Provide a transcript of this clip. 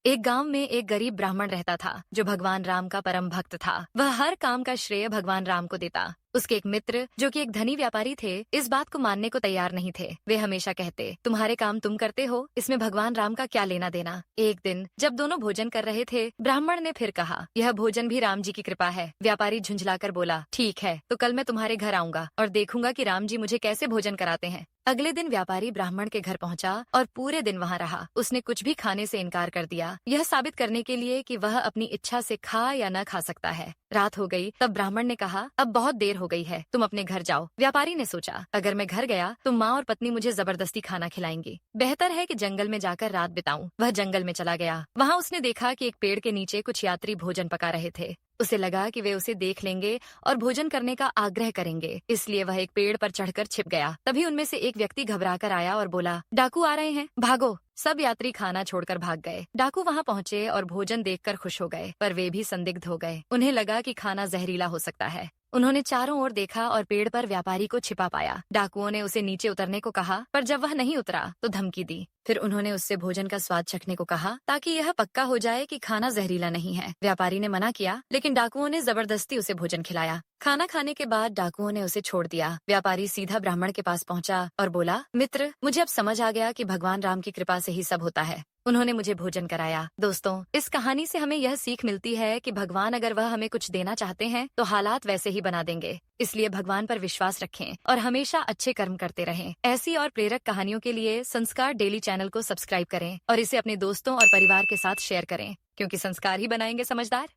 एक गांव में एक गरीब ब्राह्मण रहता था जो भगवान राम का परम भक्त था। वह हर काम का श्रेय भगवान राम को देता। उसके एक मित्र जो कि एक धनी व्यापारी थे, इस बात को मानने को तैयार नहीं थे। वे हमेशा कहते, तुम्हारे काम तुम करते हो, इसमें भगवान राम का क्या लेना देना। एक दिन जब दोनों भोजन कर रहे थे, ब्राह्मण ने फिर कहा, यह भोजन भी राम जी की कृपा है। व्यापारी झुंझलाकर बोला, ठीक है, तो कल मैं तुम्हारे घर आऊंगा और देखूंगा कि राम जी मुझे कैसे भोजन कराते हैं। अगले दिन व्यापारी ब्राह्मण के घर पहुंचा और पूरे दिन वहां रहा। उसने कुछ भी खाने से इनकार कर दिया, यह साबित करने के लिए कि वह अपनी इच्छा से खा या न खा सकता है। रात हो गई तब ब्राह्मण ने कहा, अब बहुत देर हो गई है, तुम अपने घर जाओ। व्यापारी ने सोचा, अगर मैं घर गया तो माँ और पत्नी मुझे जबरदस्ती खाना खिलाएंगी, बेहतर है कि जंगल में जाकर रात बिताऊं। वह जंगल में चला गया। वहाँ उसने देखा कि एक पेड़ के नीचे कुछ यात्री भोजन पका रहे थे। उसे लगा कि वे उसे देख लेंगे और भोजन करने का आग्रह करेंगे, इसलिए वह एक पेड़ पर चढ़कर छिप गया। तभी उनमें से एक व्यक्ति घबराकर आया और बोला, डाकू आ रहे हैं, भागो। सब यात्री खाना छोड़कर भाग गए। डाकू वहां पहुंचे और भोजन देखकर खुश हो गए, पर वे भी संदिग्ध हो गए। उन्हें लगा कि खाना जहरीला हो सकता है। उन्होंने चारों ओर देखा और पेड़ पर व्यापारी को छिपा पाया। डाकुओं ने उसे नीचे उतरने को कहा, पर जब वह नहीं उतरा तो धमकी दी। फिर उन्होंने उससे भोजन का स्वाद चखने को कहा ताकि यह पक्का हो जाए कि खाना जहरीला नहीं है। व्यापारी ने मना किया, लेकिन डाकुओं ने जबरदस्ती उसे भोजन खिलाया। खाना खाने के बाद डाकुओं ने उसे छोड़ दिया। व्यापारी सीधा ब्राह्मण के पास पहुंचा और बोला, मित्र, मुझे अब समझ आ गया कि भगवान राम की कृपा से ही सब होता है। उन्होंने मुझे भोजन कराया। दोस्तों, इस कहानी से हमें यह सीख मिलती है कि भगवान अगर वह हमें कुछ देना चाहते हैं तो हालात वैसे ही बना देंगे। इसलिए भगवान पर विश्वास रखें और हमेशा अच्छे कर्म करते रहें। ऐसी और प्रेरक कहानियों के लिए संस्कार डेली चैनल को सब्सक्राइब करें और इसे अपने दोस्तों और परिवार के साथ शेयर करें, क्योंकि संस्कार ही बनाएंगे समझदार।